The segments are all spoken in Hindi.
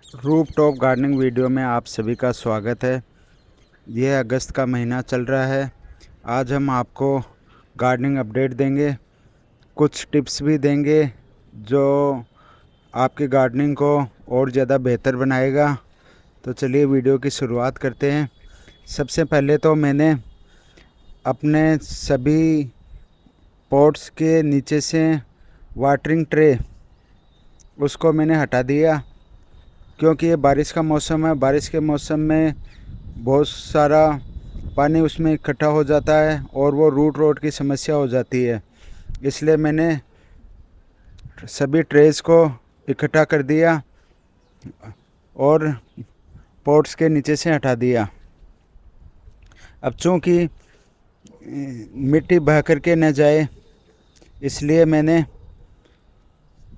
रूप टॉप गार्डनिंग वीडियो में आप सभी का स्वागत है। यह अगस्त का महीना चल रहा है। आज हम आपको गार्डनिंग अपडेट देंगे, कुछ टिप्स भी देंगे जो आपकी गार्डनिंग को और ज़्यादा बेहतर बनाएगा। तो चलिए वीडियो की शुरुआत करते हैं। सबसे पहले तो मैंने अपने सभी पॉट्स के नीचे से वाटरिंग ट्रे उसको मैंने हटा दिया, क्योंकि ये बारिश का मौसम है। बारिश के मौसम में बहुत सारा पानी उसमें इकट्ठा हो जाता है और वो रूट रोट की समस्या हो जाती है। इसलिए मैंने सभी ट्रेस को इकट्ठा कर दिया और पॉट्स के नीचे से हटा दिया। अब चूँकि मिट्टी बह कर के न जाए, इसलिए मैंने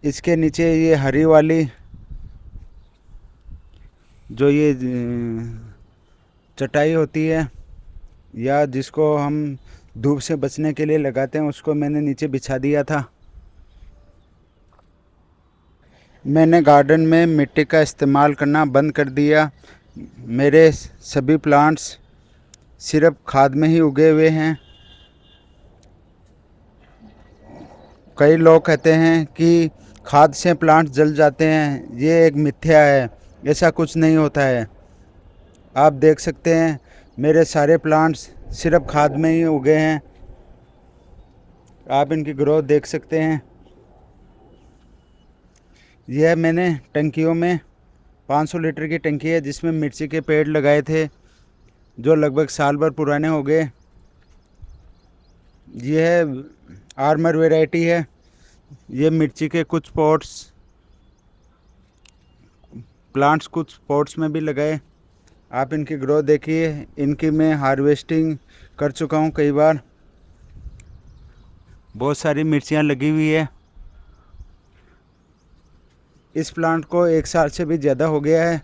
इसके नीचे ये हरी वाली जो ये चटाई होती है, या जिसको हम धूप से बचने के लिए लगाते हैं, उसको मैंने नीचे बिछा दिया था। मैंने गार्डन में मिट्टी का इस्तेमाल करना बंद कर दिया। मेरे सभी प्लांट्स सिर्फ खाद में ही उगे हुए हैं। कई लोग कहते हैं कि खाद से प्लांट जल जाते हैं, ये एक मिथ्या है। ऐसा कुछ नहीं होता है। आप देख सकते हैं मेरे सारे प्लांट्स सिर्फ खाद में ही उगे हैं। आप इनकी ग्रोथ देख सकते हैं। यह मैंने टंकियों में 500 लीटर की टंकी है, जिसमें मिर्ची के पेड़ लगाए थे जो लगभग साल भर पुराने हो गए। यह आर्मर वैरायटी है। ये मिर्ची के कुछ प्लांट्स कुछ पॉट्स में भी लगाए। आप इनकी ग्रोथ देखिए। इनकी मैं हार्वेस्टिंग कर चुका हूँ कई बार। बहुत सारी मिर्चियाँ लगी हुई है। इस प्लांट को 1 साल से भी ज़्यादा हो गया है।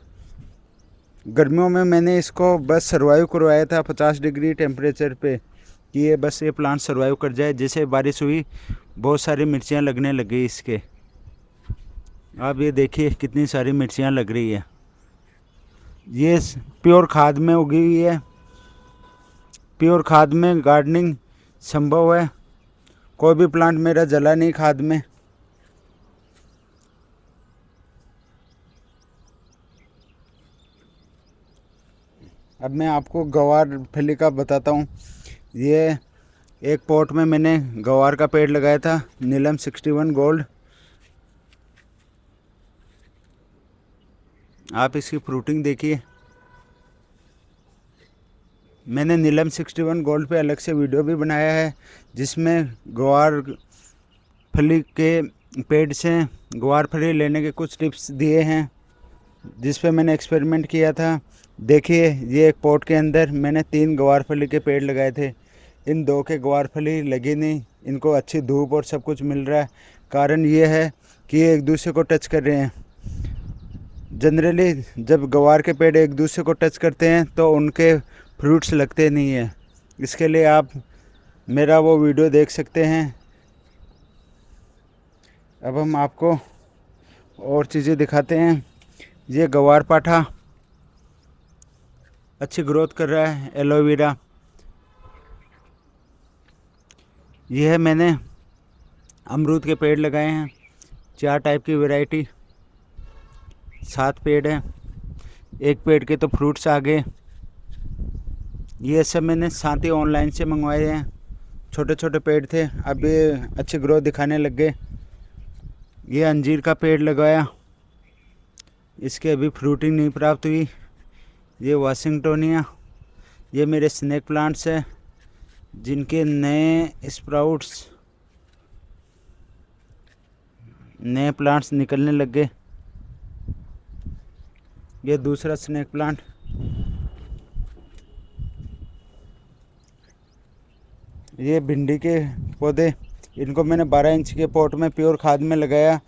गर्मियों में मैंने इसको बस सर्वाइव करवाया था 50 डिग्री टेम्परेचर पे, कि ये बस ये प्लांट सर्वाइव कर जाए। जैसे बारिश हुई, बहुत सारी मिर्चियाँ लगने लग गई इसके। आप ये देखिए कितनी सारी मिर्चियाँ लग रही है। ये प्योर खाद में उगी हुई है। प्योर खाद में गार्डनिंग संभव है। कोई भी प्लांट मेरा जला नहीं खाद में। अब मैं आपको गवार फली का बताता हूँ। ये एक पॉट में मैंने गवार का पेड़ लगाया था, नीलम 61 गोल्ड। आप इसकी फ्रूटिंग देखिए। मैंने नीलम 61 गोल्ड पे अलग से वीडियो भी बनाया है, जिसमें ग्वार फली के पेड़ से ग्वार फली लेने के कुछ टिप्स दिए हैं, जिस पे मैंने एक्सपेरिमेंट किया था। देखिए, ये एक पॉट के अंदर मैंने 3 ग्वार फली के पेड़ लगाए थे। इन 2 के ग्वार फली लगी नहीं। इनको अच्छी धूप और सब कुछ मिल रहा है। कारण ये है कि ये एक दूसरे को टच कर रहे हैं। जनरली जब ग्वार के पेड़ एक दूसरे को टच करते हैं तो उनके फ्रूट्स लगते नहीं हैं। इसके लिए आप मेरा वो वीडियो देख सकते हैं। अब हम आपको और चीज़ें दिखाते हैं। ये ग्वार पाठा अच्छी ग्रोथ कर रहा है। एलोवेरा, यह मैंने अमरूद के पेड़ लगाए हैं। 4 टाइप की वैरायटी, 7 पेड़ हैं। एक पेड़ के तो फ्रूट्स आ गए। ये सब मैंने साथ ही ऑनलाइन से मंगवाए हैं। छोटे छोटे पेड़ थे, अब ये अच्छी ग्रोथ दिखाने लग गए। ये अंजीर का पेड़ लगाया, इसके अभी फ्रूटिंग नहीं प्राप्त हुई। ये वाशिंगटोनिया, ये मेरे स्नेक प्लांट्स हैं, जिनके नए स्प्राउट्स, नए प्लांट्स निकलने लग गए। ये दूसरा स्नेक प्लांट, ये भिंडी के पौधे, इनको मैंने 12 इंच के पॉट में प्योर खाद में लगाया।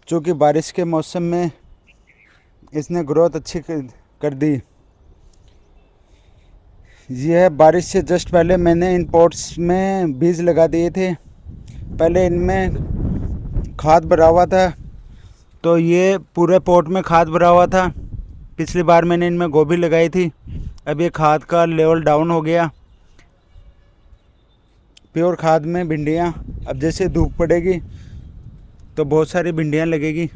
चूँकि बारिश के मौसम में इसने ग्रोथ अच्छी कर दी। यह बारिश से जस्ट पहले मैंने इन पॉट्स में बीज लगा दिए थे। पहले इनमें खाद भरा हुआ था, तो ये पूरे पॉट में खाद भरा हुआ था। पिछली बार मैंने इनमें गोभी लगाई थी। अब ये खाद का लेवल डाउन हो गया। प्योर खाद में भिंडियाँ, अब जैसे धूप पड़ेगी तो बहुत सारी भिंडियाँ लगेगी।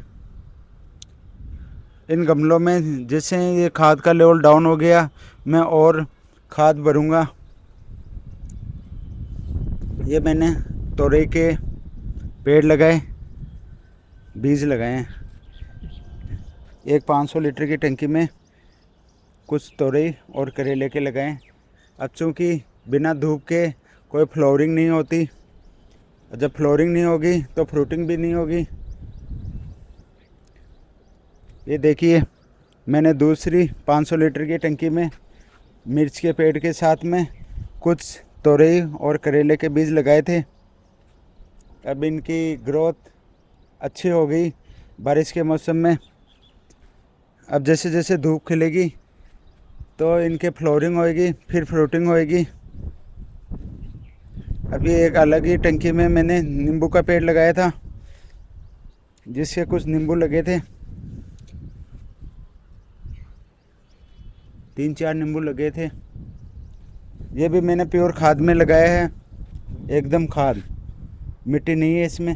इन गमलों में जैसे ये खाद का लेवल डाउन हो गया, मैं और खाद भरूँगा। ये मैंने तोरई के पेड़ लगाए, बीज लगाए हैं। एक 500 लीटर की टंकी में कुछ तोरई और करेले के लगाए। अब चूँकि बिना धूप के कोई फ्लोरिंग नहीं होती, जब फ्लोरिंग नहीं होगी तो फ्रूटिंग भी नहीं होगी। ये देखिए, मैंने दूसरी 500 लीटर की टंकी में मिर्च के पेड़ के साथ में कुछ तोरई और करेले के बीज लगाए थे। अब इनकी ग्रोथ अच्छी हो गई बारिश के मौसम में। अब जैसे जैसे धूप खिलेगी तो इनके फ्लोरिंग होएगी, फिर फ्रूटिंग होएगी। अभी एक अलग ही टंकी में मैंने नींबू का पेड़ लगाया था, जिसके कुछ नींबू लगे थे। 3-4 नींबू लगे थे। ये भी मैंने प्योर खाद में लगाया है, एकदम खाद, मिट्टी नहीं है इसमें।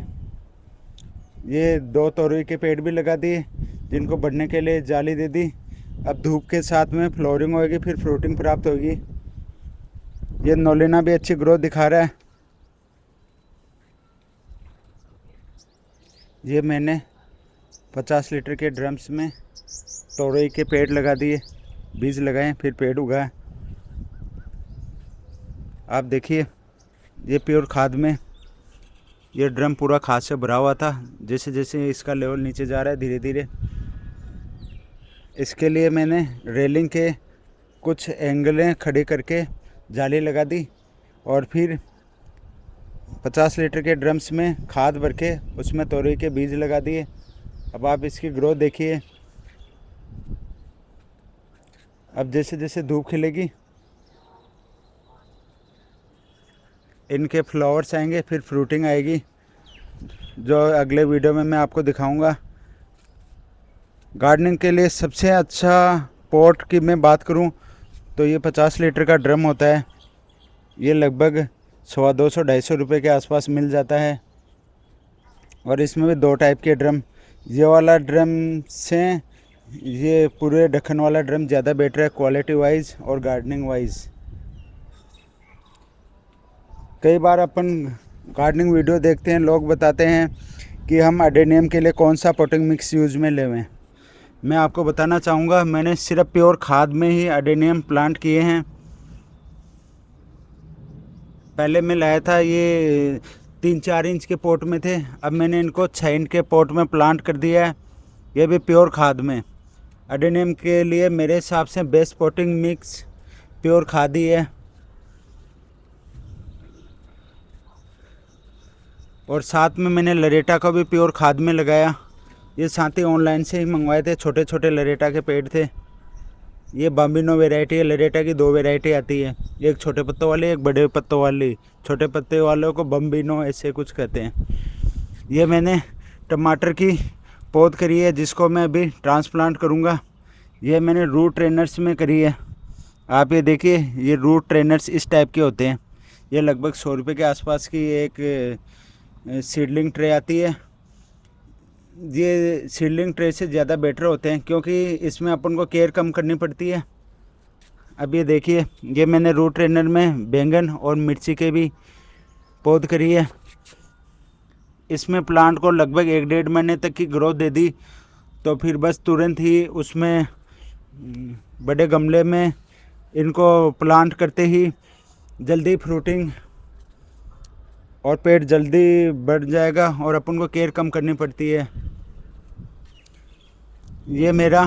ये 2 तोरई के पेड़ भी लगा दिए, जिनको बढ़ने के लिए जाली दे दी। अब धूप के साथ में फ्लोरिंग होगी, फिर फ्रूटिंग प्राप्त होगी। ये नोलिना भी अच्छी ग्रोथ दिखा रहा है। ये मैंने 50 लीटर के ड्रम्स में तोरई के पेड़ लगा दिए, बीज लगाए, फिर पेड़ उगाए। आप देखिए, ये प्योर खाद में ये ड्रम पूरा खाद से भरा हुआ था। जैसे जैसे इसका लेवल नीचे जा रहा है धीरे धीरे, इसके लिए मैंने रेलिंग के कुछ एंगलें खड़ी करके जाली लगा दी और फिर 50 लीटर के ड्रम्स में खाद भर के उसमें तोरई के बीज लगा दिए। अब आप इसकी ग्रोथ देखिए। अब जैसे जैसे धूप खिलेगी इनके फ्लावर्स आएंगे, फिर फ्रूटिंग आएगी, जो अगले वीडियो में मैं आपको दिखाऊंगा। गार्डनिंग के लिए सबसे अच्छा पॉट की मैं बात करूं तो ये 50 लीटर का ड्रम होता है। ये लगभग 250-250 रुपये के आसपास मिल जाता है। और इसमें भी 2 टाइप के ड्रम, ये वाला ड्रम से ये पूरे ढक्कन वाला ड्रम ज़्यादा बेटर है क्वालिटी वाइज और गार्डनिंग वाइज। कई बार अपन गार्डनिंग वीडियो देखते हैं, लोग बताते हैं कि हम अडेनियम के लिए कौन सा पॉटिंग मिक्स यूज़ में लेवें। मैं आपको बताना चाहूँगा, मैंने सिर्फ प्योर खाद में ही अडेनियम प्लांट किए हैं। पहले मैं लाया था, ये 3-4 इंच के पॉट में थे। अब मैंने इनको 6 इंच के पॉट में प्लांट कर दिया है, ये भी प्योर खाद में। अडेनियम के लिए मेरे हिसाब से बेस्ट पॉटिंग मिक्स प्योर खाद ही है। और साथ में मैंने लरेटा को भी प्योर खाद में लगाया। ये साथ ही ऑनलाइन से ही मंगवाए थे, छोटे छोटे लरेटा के पेड़ थे। ये बाम्बिनो वैरायटी है, लरेटा की 2 वैरायटी आती है, एक छोटे पत्तों वाली, एक बड़े पत्तों वाली। छोटे पत्ते वालों को बम्बिनो ऐसे कुछ कहते हैं। ये मैंने टमाटर की पौध करी है, जिसको मैं अभी ट्रांसप्लांट करूँगा। ये मैंने रूट ट्रेनर्स में करी है। आप ये देखिए, ये रूट ट्रेनर्स इस टाइप के होते हैं। ये लगभग 100 रुपये के आसपास की एक सीडलिंग ट्रे आती है। ये सीडलिंग ट्रे से ज़्यादा बेटर होते हैं, क्योंकि इसमें अपन को केयर कम करनी पड़ती है। अब ये देखिए, ये मैंने रूट ट्रेनर में बैंगन और मिर्ची के भी पौध करी है। इसमें प्लांट को लगभग 1-1.5 महीने तक की ग्रोथ दे दी, तो फिर बस तुरंत ही उसमें बड़े गमले में इनको प्लांट करते ही जल्दी फ्रूटिंग और पेड़ जल्दी बढ़ जाएगा और अपन को केयर कम करनी पड़ती है। ये मेरा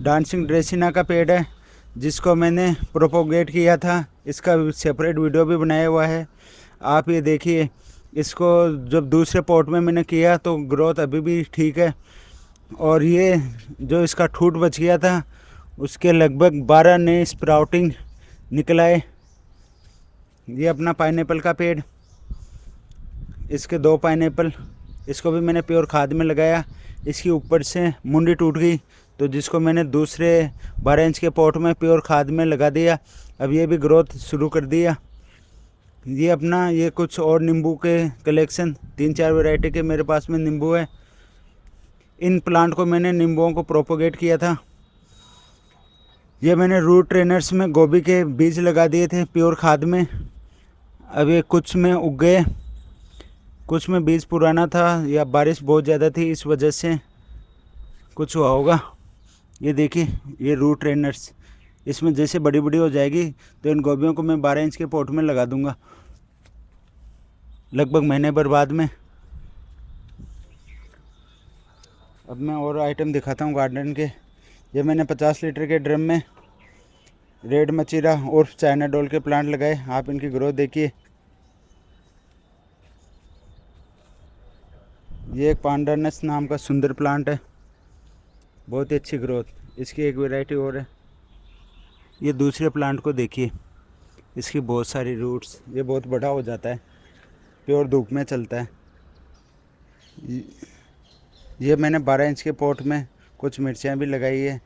डांसिंग ड्रेसिना का पेड़ है, जिसको मैंने प्रोपोगेट किया था। इसका सेपरेट वीडियो भी बनाया हुआ है। आप ये देखिए, इसको जब दूसरे पॉट में मैंने किया तो ग्रोथ अभी भी ठीक है। और ये जो इसका ठूट बच गया था, उसके लगभग 12 नए स्प्राउटिंग निकल आए। ये अपना पाइनएप्पल का पेड़, इसके 2 पाइनएप्पल, इसको भी मैंने प्योर खाद में लगाया। इसकी ऊपर से मुंडी टूट गई, तो जिसको मैंने दूसरे 12 इंच के पॉट में प्योर खाद में लगा दिया। अब ये भी ग्रोथ शुरू कर दिया। ये अपना ये कुछ और नींबू के कलेक्शन 3-4 वैरायटी के मेरे पास में नींबू है। इन प्लांट को मैंने नींबुओं को प्रोपोगेट किया था। ये मैंने रूट ट्रेनर्स में गोभी के बीज लगा दिए थे प्योर खाद में। अब ये कुछ में उग गए, कुछ में बीज पुराना था या बारिश बहुत ज़्यादा थी इस वजह से कुछ हुआ होगा। ये देखिए ये रूट ट्रेनर्स, इसमें जैसे बड़ी बड़ी हो जाएगी तो इन गोभियों को मैं 12 इंच के पॉट में लगा दूंगा लगभग महीने भर बाद में। अब मैं और आइटम दिखाता हूँ गार्डन के। ये मैंने 50 लीटर के ड्रम में रेड मचीरा और चाइना डोल के प्लांट लगाए। आप इनकी ग्रोथ देखिए। ये एक पांडानस नाम का सुंदर प्लांट है, बहुत ही अच्छी ग्रोथ। इसकी एक वैरायटी और है। ये दूसरे प्लांट को देखिए, इसकी बहुत सारी रूट्स, ये बहुत बड़ा हो जाता है, प्योर धूप में चलता है। ये मैंने 12 इंच के पॉट में कुछ मिर्चियाँ भी लगाई है।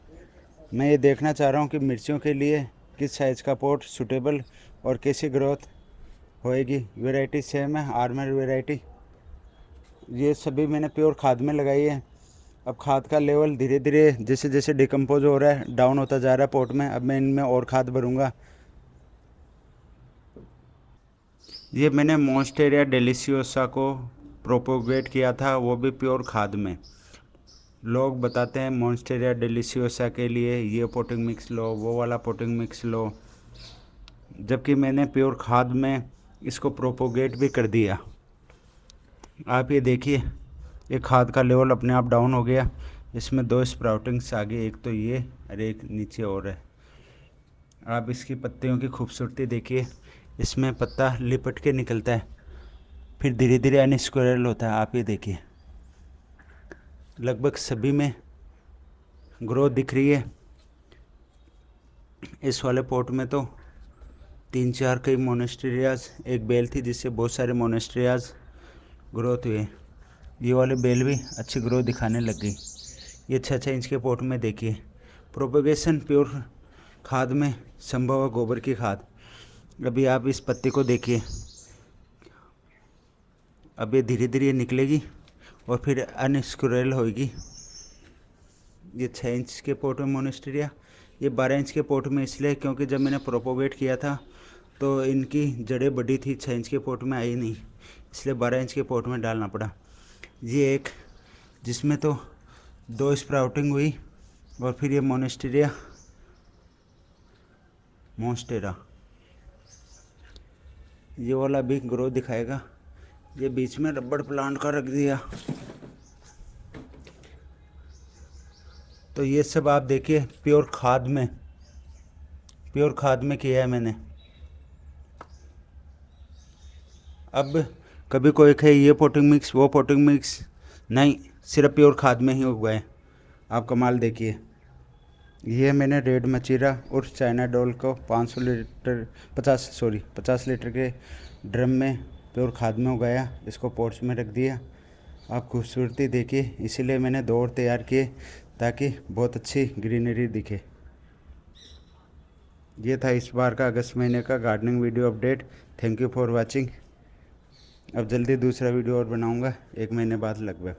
मैं ये देखना चाह रहा हूँ कि मिर्चियों के लिए किस साइज़ का पॉट सूटेबल और कैसी ग्रोथ होएगी। वैरायटी सेम है, आर्मर वैरायटी। ये सभी मैंने प्योर खाद में लगाई है। अब खाद का लेवल धीरे धीरे जैसे जैसे डिकम्पोज हो रहा है, डाउन होता जा रहा है पॉट में। अब मैं इनमें और खाद भरूँगा। ये मैंने मॉन्स्टेरिया डेलिशियोसा को प्रोपोगेट किया था, वो भी प्योर खाद में। लोग बताते हैं मॉन्स्टेरिया डेलिशियोसा के लिए ये पोटिंग मिक्स लो, वो वाला पोटिंग मिक्स लो, जबकि मैंने प्योर खाद में इसको प्रोपोगेट भी कर दिया। आप ये देखिए, ये खाद का लेवल अपने आप डाउन हो गया। इसमें 2 स्प्राउटिंग्स आ गई, एक तो ये और एक नीचे और है। आप इसकी पत्तियों की खूबसूरती देखिए। इसमें पत्ता लिपट के निकलता है, फिर धीरे धीरे अनस्क्वायरल होता है। आप ये देखिए, लगभग सभी में ग्रोथ दिख रही है। इस वाले पॉट में तो 3-4 कई मोनेस्टेरियाज, एक बेल थी जिससे बहुत सारे मोनेस्टेरियाज ग्रोथ हुए। ये वाले बेल भी अच्छी ग्रोथ दिखाने लग गई। ये 6-6 इंच के पॉट में देखिए। प्रोपोगेशन प्योर खाद में संभव है, गोबर की खाद। अभी आप इस पत्ती को देखिए, अब ये धीरे धीरे निकलेगी और फिर अनस्क्वायरल होगी। ये 6 इंच के पॉट में मोनेस्टेरिया, ये 12 इंच के पॉट में इसलिए क्योंकि जब मैंने प्रोपोगेट किया था तो इनकी जड़ें बड़ी थी, 6 इंच के पॉट में आई नहीं, इसलिए 12 इंच के पॉट में डालना पड़ा। ये एक जिसमें तो 2 स्प्राउटिंग हुई और फिर ये मोनेस्टेरा, ये वाला भी ग्रोथ दिखाएगा। ये बीच में रबड़ प्लांट का रख दिया। तो ये सब आप देखिए प्योर खाद में किया है मैंने। अब कभी कोई कहे ये पोटिंग मिक्स वो पोटिंग मिक्स, नहीं, सिर्फ प्योर खाद में ही उगाए। आप कमाल देखिए। ये मैंने रेड मचीरा और चाइना डोल को 50 लीटर के ड्रम में प्योर खाद में उगाया। इसको पॉट्स में रख दिया। आप खूबसूरती देखिए, इसीलिए मैंने 2 और तैयार किए ताकि बहुत अच्छी ग्रीनरी दिखे। ये था इस बार का अगस्त महीने का gardening video update. Thank you for watching. अब जल्दी दूसरा वीडियो और बनाऊंगा, 1 महीने बाद लगभग।